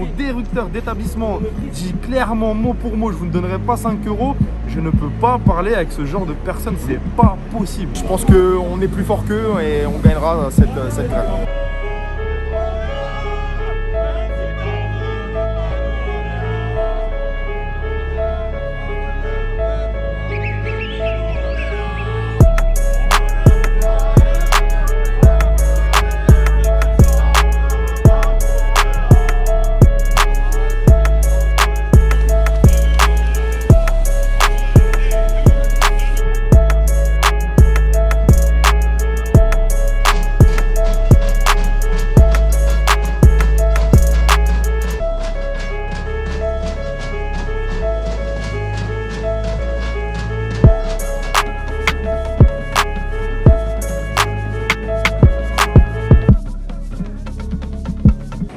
mon directeur d'établissement dit clairement, mot pour mot, je vous ne donnerai pas 5 €, je ne peux pas parler avec ce genre de personnes, c'est pas possible. Je pense qu'on est plus fort qu'eux et on gagnera cette grève.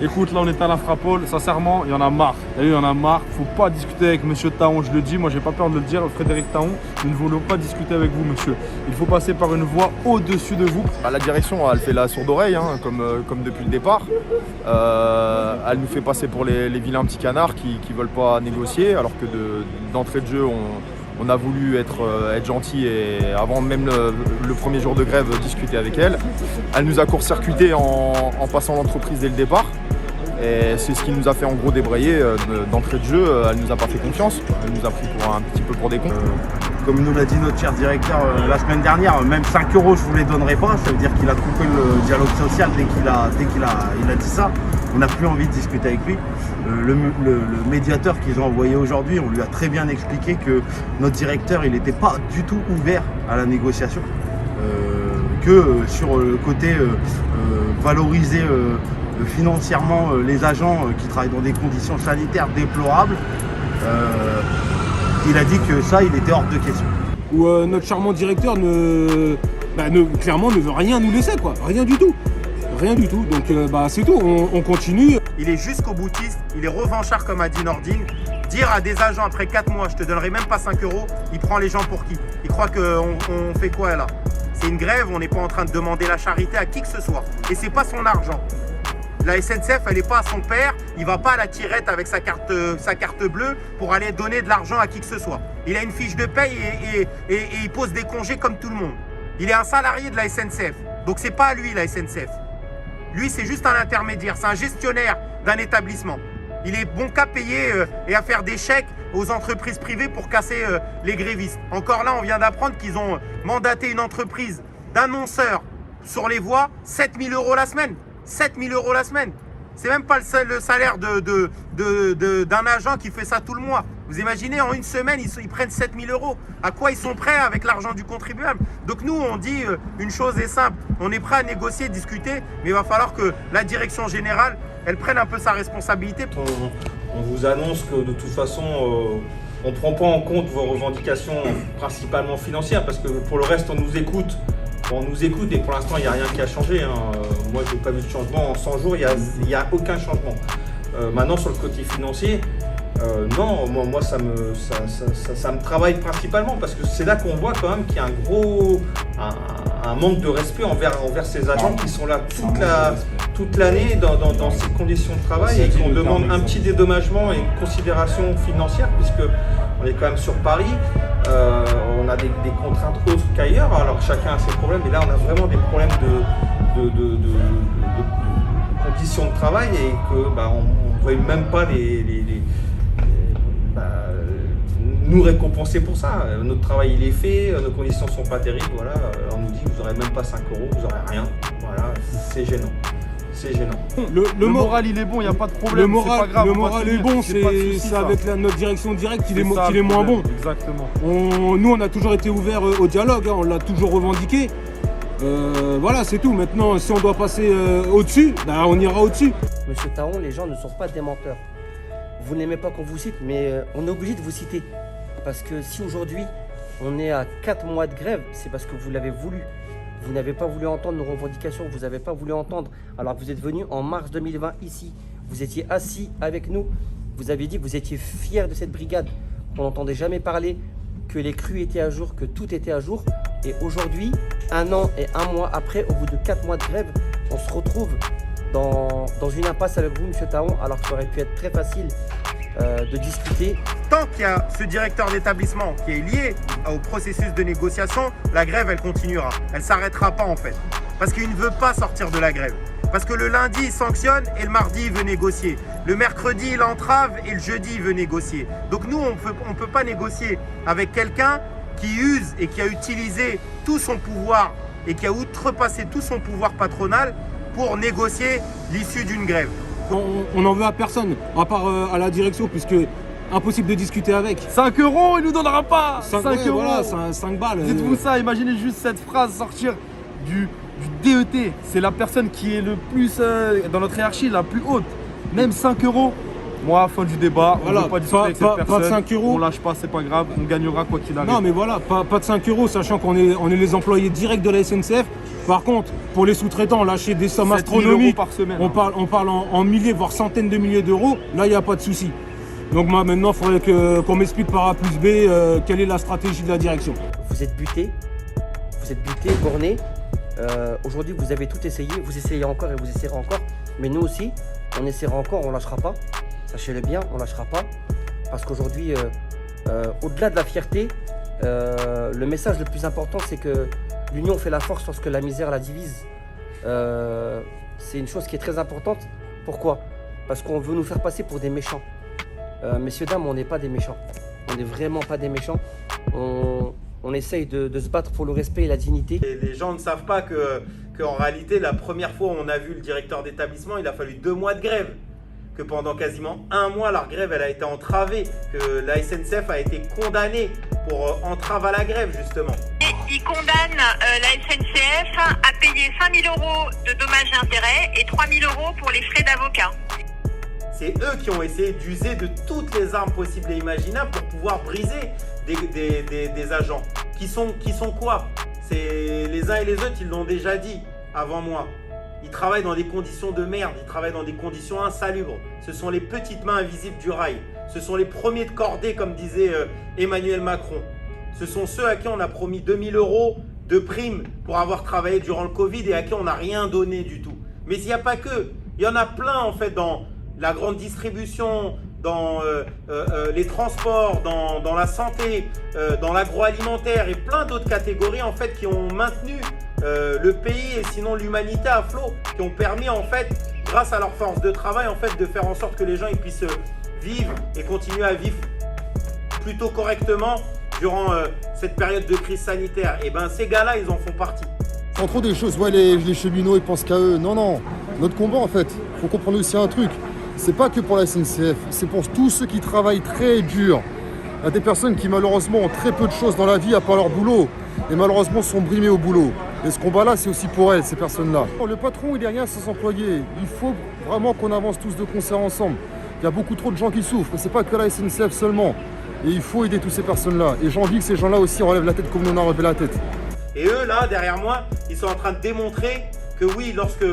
Écoute, là on est à la Frappole, sincèrement, il y en a marre. Il y en a marre, faut pas discuter avec monsieur Taon, je le dis, moi j'ai pas peur de le dire, Frédéric Taon, nous ne voulons pas discuter avec vous monsieur. Il faut passer par une voie au-dessus de vous. La direction, elle fait la sourde oreille, hein, comme depuis le départ. Elle nous fait passer pour les vilains petits canards qui veulent pas négocier, alors que d'entrée de jeu, on a voulu être gentil et avant même le premier jour de grève discuter avec elle. Elle nous a court-circuité en passant l'entreprise dès le départ. Et c'est ce qui nous a fait en gros débrayer d'entrée de jeu. Elle nous a pas fait confiance, elle nous a pris pour un petit peu pour des cons. Comme nous l'a dit notre cher directeur la semaine dernière, même 5 € je ne vous les donnerai pas. Ça veut dire qu'il a coupé le dialogue social dès qu'il a dit ça. On n'a plus envie de discuter avec lui. Le médiateur qu'ils ont envoyé aujourd'hui, on lui a très bien expliqué que notre directeur il n'était pas du tout ouvert à la négociation. Que sur le côté valoriser financièrement les agents qui travaillent dans des conditions sanitaires déplorables, il a dit que ça, il était hors de question. Où notre charmant directeur clairement ne veut rien nous laisser, quoi. Rien du tout. Rien du tout. Donc c'est tout, on continue. Il est jusqu'au boutiste, il est revanchard comme a dit Nordine. Dire à des agents après 4 mois, je te donnerai même pas 5 €, il prend les gens pour qui? Il croit qu'on fait quoi là? C'est une grève, on n'est pas en train de demander la charité à qui que ce soit. Et c'est pas son argent. La SNCF, elle n'est pas à son père, il va pas à la tirette avec sa carte bleue pour aller donner de l'argent à qui que ce soit. Il a une fiche de paye et il pose des congés comme tout le monde. Il est un salarié de la SNCF, donc c'est pas à lui la SNCF. Lui, c'est juste un intermédiaire, c'est un gestionnaire d'un établissement. Il est bon qu'à payer et à faire des chèques aux entreprises privées pour casser les grévistes. Encore là, on vient d'apprendre qu'ils ont mandaté une entreprise d'annonceurs sur les voies, 7 000 € la semaine. 7 000 € la semaine. C'est même pas le salaire d'un agent qui fait ça tout le mois. Vous imaginez, en une semaine, ils prennent 7 000 €. À quoi ils sont prêts avec l'argent du contribuable? Donc nous, on dit une chose est simple. On est prêt à négocier, discuter, mais il va falloir que la direction générale, elle prenne un peu sa responsabilité. On vous annonce que de toute façon, on ne prend pas en compte vos revendications principalement financières, parce que pour le reste, on nous écoute. On nous écoute et pour l'instant, il n'y a rien qui a changé. Moi, je n'ai pas vu de changement en 100 jours, il n'y a aucun changement. Maintenant, sur le côté financier, non, moi ça me travaille principalement parce que c'est là qu'on voit quand même qu'il y a un manque de respect envers ces agents qui sont là toute l'année dans ces conditions de travail et qu'on demande un petit dédommagement et une considération financière puisque on est quand même sur Paris. On a des contraintes autres qu'ailleurs, alors chacun a ses problèmes, mais là on a vraiment des problèmes de conditions de travail et que on ne voit même pas nous récompenser pour ça. Notre travail il est fait, nos conditions sont pas terribles, voilà. On nous dit que vous n'aurez même pas 5 €, vous n'aurez rien, voilà, c'est gênant. C'est gênant. Le moral il est bon, il n'y a pas de problème. Le moral, pas grave, le moral est bon, c'est avec notre direction directe qu'il est moins bon. Exactement. Nous on a toujours été ouverts au dialogue, on l'a toujours revendiqué. Voilà, c'est tout. Maintenant, si on doit passer au-dessus, on ira au-dessus. Monsieur Taon, les gens ne sont pas des menteurs. Vous n'aimez pas qu'on vous cite, mais on est obligé de vous citer. Parce que si aujourd'hui, on est à 4 mois de grève, c'est parce que vous l'avez voulu. Vous n'avez pas voulu entendre nos revendications, vous n'avez pas voulu entendre. Alors que vous êtes venu en mars 2020 ici. Vous étiez assis avec nous. Vous avez dit que vous étiez fiers de cette brigade. On n'entendait jamais parler que les crues étaient à jour, que tout était à jour. Et aujourd'hui, 1 an et 1 mois après, au bout de 4 mois de grève, on se retrouve dans une impasse avec vous, M. Taon, alors que ça aurait pu être très facile de discuter. Tant qu'il y a ce directeur d'établissement qui est lié au processus de négociation, la grève, elle continuera. Elle ne s'arrêtera pas en fait. Parce qu'il ne veut pas sortir de la grève. Parce que le lundi, il sanctionne et le mardi, il veut négocier. Le mercredi, il entrave et le jeudi, il veut négocier. Donc nous, on peut pas négocier avec quelqu'un qui use et qui a utilisé tout son pouvoir et qui a outrepassé tout son pouvoir patronal pour négocier l'issue d'une grève. On n'en veut à personne, à part à la direction, puisque impossible de discuter avec. 5 €, il nous donnera pas 5 ouais, €. voilà, 5 balles. Dites-vous ça, imaginez juste cette phrase sortir du DET. C'est la personne qui est le plus, dans notre hiérarchie, la plus haute. Même 5 €. Moi, fin du débat, Voilà, on ne veut pas discuter avec cette pas personne. de 5 €. On lâche pas, c'est pas grave, on gagnera quoi qu'il arrive. Non, mais voilà, pas de 5 €, sachant qu'on est les employés directs de la SNCF. Par contre, pour les sous-traitants, lâcher des sommes 7 000 astronomiques, € par semaine. on parle en milliers, voire centaines de milliers d'euros, là, il n'y a pas de souci. Donc maintenant, il faudrait qu'on m'explique par A plus B quelle est la stratégie de la direction. Vous êtes buté, borné. Aujourd'hui, vous avez tout essayé, vous essayez encore et vous essayerez encore. Mais nous aussi, on essaiera encore, on ne lâchera pas. Sachez-le bien, on ne lâchera pas. Parce qu'aujourd'hui, au-delà de la fierté, le message le plus important, c'est que l'union fait la force lorsque la misère la divise. C'est une chose qui est très importante. Pourquoi? Parce qu'on veut nous faire passer pour des méchants. Messieurs, dames, on n'est pas des méchants. On n'est vraiment pas des méchants. On essaye de se battre pour le respect et la dignité. Et les gens ne savent pas qu'en réalité, la première fois où on a vu le directeur d'établissement, il a fallu 2 mois de grève. Que pendant quasiment 1 mois, la grève elle a été entravée. Que la SNCF a été condamnée pour entrave à la grève, justement. Et il condamne la SNCF à payer 5 000 € de dommages et intérêts et 3 000 € pour les frais d'avocat. C'est eux qui ont essayé d'user de toutes les armes possibles et imaginables pour pouvoir briser des agents. Qui sont quoi? C'est les uns et les autres, ils l'ont déjà dit avant moi. Ils travaillent dans des conditions de merde, ils travaillent dans des conditions insalubres. Ce sont les petites mains invisibles du rail. Ce sont les premiers de cordée, comme disait Emmanuel Macron. Ce sont ceux à qui on a promis 2 000 € de primes pour avoir travaillé durant le Covid et à qui on n'a rien donné du tout. Mais il n'y a pas que. Il y en a plein en fait dans la grande distribution, dans les transports, dans la santé, dans l'agroalimentaire et plein d'autres catégories en fait qui ont maintenu le pays et sinon l'humanité à flot, qui ont permis en fait, grâce à leur force de travail en fait, de faire en sorte que les gens ils puissent vivre et continuer à vivre plutôt correctement durant cette période de crise sanitaire. Et ben ces gars-là, ils en font partie. Sans trop des choses, ouais, les cheminots ils pensent qu'à eux. Non, notre combat en fait, faut comprendre aussi un truc. C'est pas que pour la SNCF, c'est pour tous ceux qui travaillent très dur. Il y a des personnes qui malheureusement ont très peu de choses dans la vie à part leur boulot et malheureusement sont brimées au boulot. Et ce combat-là, c'est aussi pour elles, ces personnes-là. Le patron, il est rien sans employés. Il faut vraiment qu'on avance tous de concert ensemble. Il y a beaucoup trop de gens qui souffrent. C'est pas que la SNCF seulement. Et il faut aider toutes ces personnes-là. Et j'ai envie que ces gens-là aussi relèvent la tête comme nous on a relevé la tête. Et eux, là, derrière moi, ils sont en train de démontrer que oui, lorsque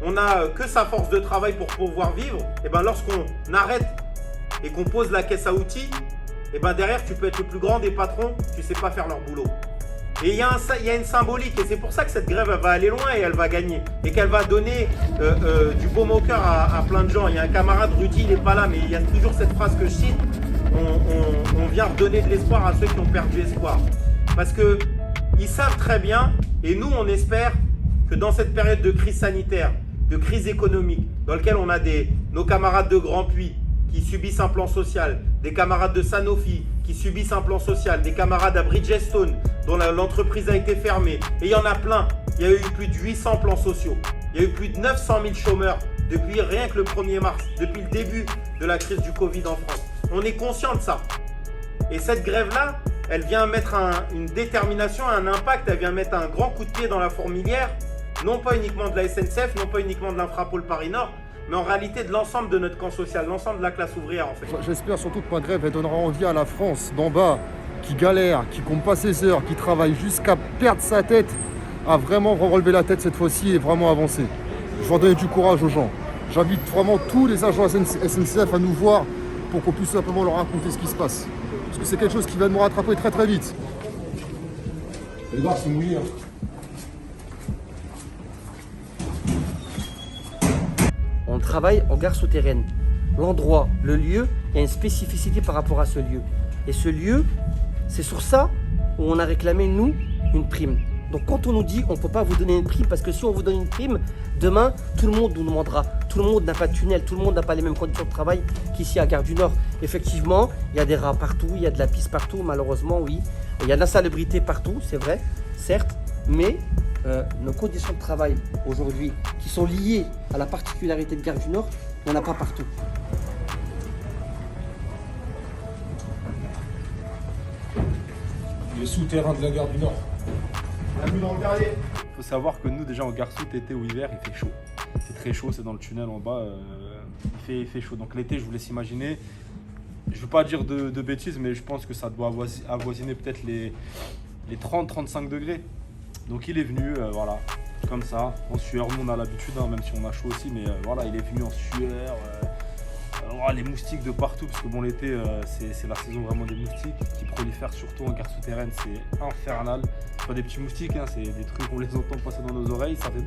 on n'a que sa force de travail pour pouvoir vivre, et ben lorsqu'on arrête et qu'on pose la caisse à outils, et ben derrière, tu peux être le plus grand des patrons, tu sais pas faire leur boulot. Et il y a une symbolique, et c'est pour ça que cette grève elle va aller loin et elle va gagner. Et qu'elle va donner du baume au cœur à plein de gens. Il y a un camarade, Rudy, il n'est pas là, mais il y a toujours cette phrase que je cite. On vient redonner de l'espoir à ceux qui ont perdu espoir. Parce qu'ils savent très bien, et nous on espère que dans cette période de crise sanitaire, de crise économique, dans laquelle on a nos camarades de Grand Puy qui subissent un plan social, des camarades de Sanofi qui subissent un plan social, des camarades à Bridgestone dont l'entreprise a été fermée. Et il y en a plein. Il y a eu plus de 800 plans sociaux. Il y a eu plus de 900 000 chômeurs depuis rien que le 1er mars, depuis le début de la crise du Covid en France. On est conscient de ça. Et cette grève-là, elle vient mettre une détermination, un impact, elle vient mettre un grand coup de pied dans la fourmilière, non pas uniquement de la SNCF, non pas uniquement de l'Infrapôle Paris-Nord, mais en réalité de l'ensemble de notre camp social, l'ensemble de la classe ouvrière en fait. J'espère surtout que ma grève elle donnera envie à la France d'en bas, qui galère, qui compte pas ses heures, qui travaille jusqu'à perdre sa tête, à vraiment relever la tête cette fois-ci et vraiment avancer. Je vais donner du courage aux gens. J'invite vraiment tous les agents SNCF à nous voir pour qu'on puisse simplement leur raconter ce qui se passe. Parce que c'est quelque chose qui va nous rattraper très très vite. Les gars, c'est mouillé. travaille en gare souterraine. L'endroit, le lieu, il y a une spécificité par rapport à ce lieu. Et ce lieu, c'est sur ça où on a réclamé, nous, une prime. Donc quand on nous dit on ne peut pas vous donner une prime, parce que si on vous donne une prime, demain, tout le monde nous demandera. Tout le monde n'a pas de tunnel, tout le monde n'a pas les mêmes conditions de travail qu'ici à Gare du Nord. Effectivement, il y a des rats partout, il y a de la pisse partout, malheureusement, oui. Il y a de l'insalubrité partout, c'est vrai, certes, mais nos conditions de travail aujourd'hui, qui sont liées à la particularité de Gare du Nord, il n'y en a pas partout. Les souterrains de la Gare du Nord. Bienvenue dans le Guerrier. Il faut savoir que nous, déjà en gare soute, été ou hiver, il fait chaud. C'est très chaud, c'est dans le tunnel en bas, il fait chaud. Donc l'été, je vous laisse imaginer. Je ne veux pas dire de bêtises, mais je pense que ça doit avoisiner peut-être les 30-35 degrés. Donc il est venu, voilà, comme ça, en sueur. Nous, on a l'habitude, hein, même si on a chaud aussi, mais voilà, il est venu en sueur. Les moustiques de partout, parce que bon, l'été, c'est la saison vraiment des moustiques qui prolifèrent surtout en gare souterraine, c'est infernal. C'est pas des petits moustiques, hein, c'est des trucs, on les entend passer dans nos oreilles, ça fait...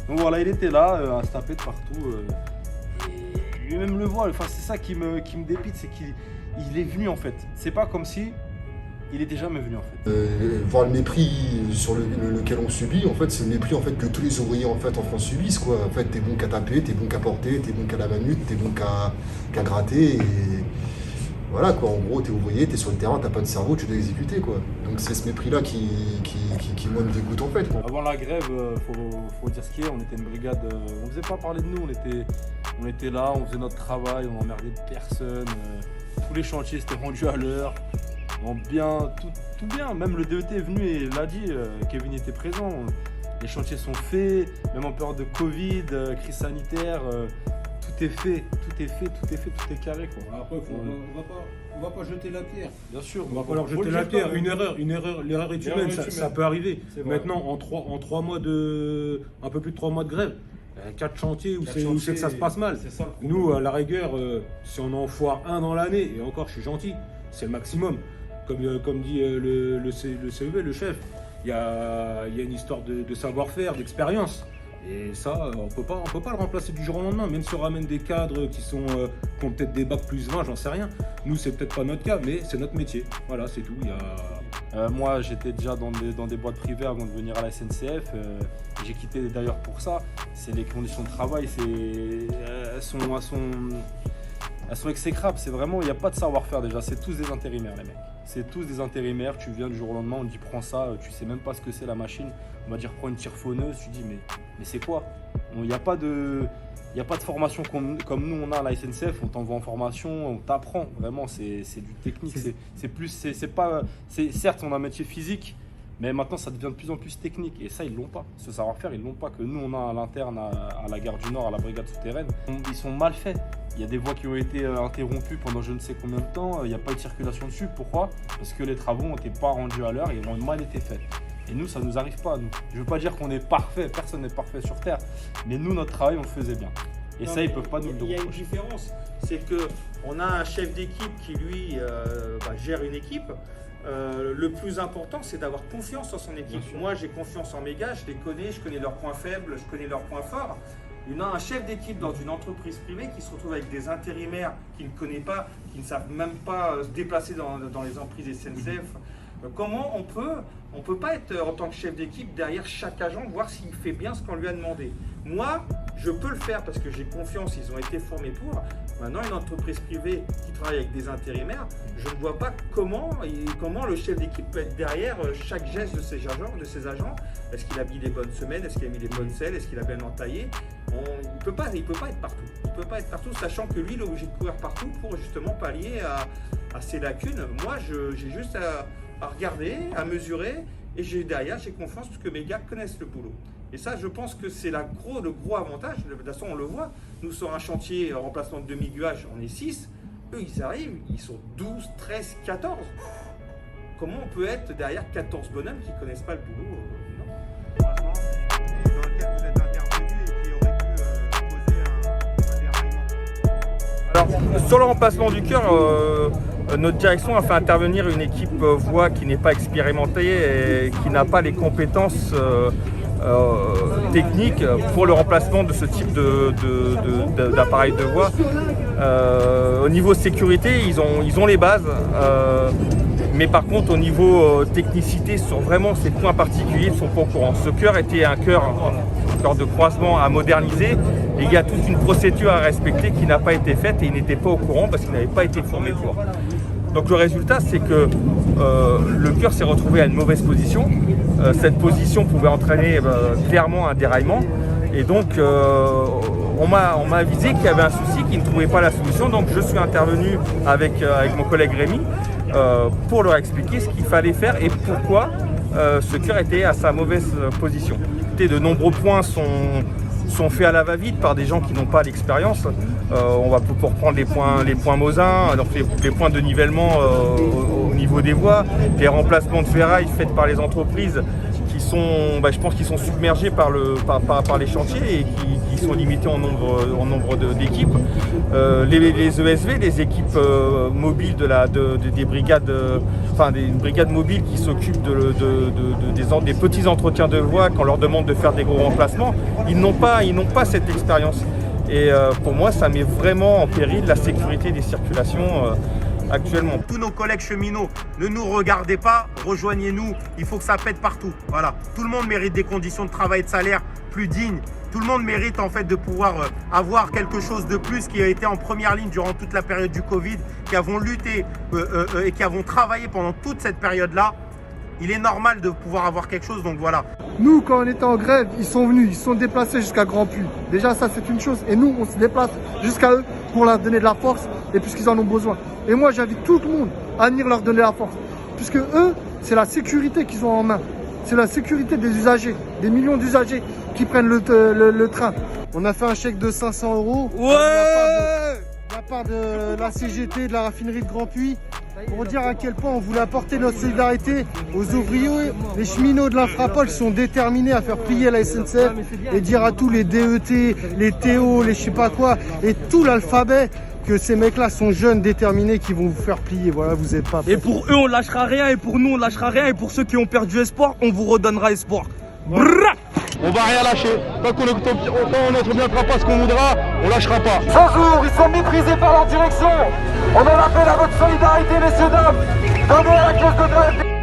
Donc voilà, il était là, à se taper de partout. Et lui-même le voit, enfin, c'est ça qui me dépite, c'est qu'il est venu en fait. C'est pas comme si il était jamais venu en fait. Voir le mépris sur lequel on subit, en fait, c'est le mépris en fait, que tous les ouvriers en France subissent. Quoi. En fait, t'es bon qu'à taper, t'es bon qu'à porter, t'es bon qu'à la manute, t'es bon qu'à gratter. Et voilà, quoi. En gros, t'es ouvrier, t'es sur le terrain, t'as pas de cerveau, tu dois exécuter. Quoi. Donc c'est ce mépris-là qui moi, me dégoûte en fait. Quoi. Avant la grève, faut dire ce qu'il y a, on était une brigade, on faisait pas parler de nous, on était là, on faisait notre travail, on emmerdait personne. Tous les chantiers s'étaient rendus à l'heure. Bien, tout bien, même le DET est venu et l'a dit, Kevin était présent, les chantiers sont faits, même en période de Covid, crise sanitaire, tout est fait, tout est carré quoi. Après, on va pas jeter la pierre. Bien sûr, On va pas leur jeter la pierre, l'erreur est humaine, ça peut arriver. Maintenant, en 3 mois un peu plus de 3 mois de grève, 4 chantiers où c'est que ça se passe mal. Ça, nous, à la rigueur, si on en foire un dans l'année, et encore je suis gentil, c'est le maximum. Comme dit le CEV, le chef, il y a une histoire de savoir-faire, d'expérience. Et ça, on peut pas le remplacer du jour au lendemain, même si on ramène des cadres qui ont peut-être des bacs plus 20, j'en sais rien. Nous, c'est peut-être pas notre cas, mais c'est notre métier. Voilà, c'est tout. Moi, j'étais déjà dans des boîtes privées avant de venir à la SNCF. J'ai quitté d'ailleurs pour ça. C'est les conditions de travail, elles sont exécrables. C'est vraiment, il n'y a pas de savoir-faire déjà. C'est tous des intérimaires, les mecs. C'est tous des intérimaires. Tu viens du jour au lendemain, on te dit prends ça. Tu sais même pas ce que c'est la machine. On va dire prends une tire-fauneuse. Tu dis mais c'est quoi? Il n'y a pas de formation comme nous on a à la SNCF. On t'envoie en formation, on t'apprend. Vraiment, c'est du technique. Certes, on a un métier physique. Mais maintenant, ça devient de plus en plus technique. Et ça, ils l'ont pas. Ce savoir-faire, ils l'ont pas. Que nous, on a à l'interne, à la Gare du Nord, à la brigade souterraine. Ils sont mal faits. Il y a des voies qui ont été interrompues pendant je ne sais combien de temps. Il n'y a pas eu de circulation dessus. Pourquoi? Parce que les travaux n'étaient pas rendus à l'heure et ont mal été faits. Et nous, ça ne nous arrive pas. Nous. Je ne veux pas dire qu'on est parfait. Personne n'est parfait sur Terre. Mais nous, notre travail, on le faisait bien. Et ça, ils ne peuvent pas nous le reprocher. Il y a une différence. C'est qu'on a un chef d'équipe qui, lui, gère une équipe. Le plus important, c'est d'avoir confiance en son équipe. Moi, j'ai confiance en mes gars, je les connais, je connais leurs points faibles, je connais leurs points forts. Il y a un chef d'équipe dans une entreprise privée qui se retrouve avec des intérimaires qu'il ne connaît pas, qui ne savent même pas se déplacer dans les emprises SNCF. Comment on peut pas être en tant que chef d'équipe derrière chaque agent, voir s'il fait bien ce qu'on lui a demandé. Moi, je peux le faire parce que j'ai confiance, ils ont été formés pour. Maintenant, une entreprise privée qui travaille avec des intérimaires, je ne vois pas comment le chef d'équipe peut être derrière chaque geste de ses agents. Est-ce qu'il a mis les bonnes semelles? Est-ce qu'il a mis les bonnes selles? Est-ce qu'il a bien entaillé? Il ne peut pas être partout. Il peut pas être partout, sachant que lui, il est obligé de courir partout pour justement pallier à ses lacunes. Moi, j'ai juste à regarder, à mesurer, et derrière, j'ai confiance parce que mes gars connaissent le boulot. Et ça, je pense que c'est le gros avantage. De toute façon, on le voit. Nous, sur un chantier remplacement de demi-guage, on est 6. Eux, ils arrivent, ils sont 12, 13, 14. Comment on peut être derrière 14 bonhommes qui ne connaissent pas le boulot? Non. Et dans lequel vous êtes intervenu et qui aurait pu poser un déraillement. Alors, sur le remplacement du cœur, notre direction a fait intervenir une équipe voie qui n'est pas expérimentée et qui n'a pas les compétences techniques pour le remplacement de ce type d'appareil de voix. Au niveau sécurité, ils ont les bases, mais par contre au niveau technicité sur vraiment ces points particuliers, ils ne sont pas au courant. Ce cœur était un cœur de croisement à moderniser et il y a toute une procédure à respecter qui n'a pas été faite et ils n'étaient pas au courant parce qu'ils n'avaient pas été formés pour. Donc le résultat, c'est que le cœur s'est retrouvé à une mauvaise position. Cette position pouvait entraîner clairement un déraillement. Et donc on m'a avisé qu'il y avait un souci, qu'ils ne trouvaient pas la solution. Donc je suis intervenu avec mon collègue Rémi pour leur expliquer ce qu'il fallait faire et pourquoi ce cœur était à sa mauvaise position. De nombreux points sont faits à la va-vite par des gens qui n'ont pas l'expérience. On va pour prendre les points Mosin, donc les points de nivellement au niveau des voies, les remplacements de ferraille faits par les entreprises qui sont, je pense qu'ils sont submergés par les chantiers et qui sont limités en nombre d'équipes. Les ESV, les équipes mobiles des brigades, des brigades mobiles qui s'occupent des petits entretiens de voies quand on leur demande de faire des gros remplacements, ils n'ont pas cette expérience. Et pour moi, ça met vraiment en péril la sécurité des circulations actuellement. Tous nos collègues cheminots, ne nous regardez pas, rejoignez-nous, il faut que ça pète partout. Voilà, tout le monde mérite des conditions de travail et de salaire plus dignes. Tout le monde mérite en fait de pouvoir avoir quelque chose de plus, qui a été en première ligne durant toute la période du Covid, qui avons lutté et qui avons travaillé pendant toute cette période-là. Il est normal de pouvoir avoir quelque chose, donc voilà. Nous, quand on était en grève, ils sont venus, ils se sont déplacés jusqu'à Grand Puy. Déjà, ça, c'est une chose. Et nous, on se déplace jusqu'à eux pour leur donner de la force et puisqu'ils en ont besoin. Et moi, j'invite tout le monde à venir leur donner la force. Puisque eux, c'est la sécurité qu'ils ont en main. C'est la sécurité des usagers, des millions d'usagers qui prennent le train. On a fait un chèque de 500 € de la part de la CGT, de la raffinerie de Grand Puy, pour dire à quel point on voulait apporter notre solidarité aux ouvriers. Les cheminots de l'Infrapol sont déterminés à faire plier la SNCF et dire à tous les DET, les TO, les je sais pas quoi, et tout l'alphabet que ces mecs-là sont jeunes, déterminés, qui vont vous faire plier. Voilà, vous êtes pas prêts. Et pour eux, on lâchera rien, et pour nous, on lâchera rien, et pour ceux qui ont perdu espoir, on vous redonnera espoir. Voilà. On va rien lâcher. Tant qu'on n'obtiendra pas ce qu'on voudra, on lâchera pas. 100 jours, ils sont méprisés par leur direction. On en appelle à votre solidarité, messieurs, dames. Donnez à la caisse de grève.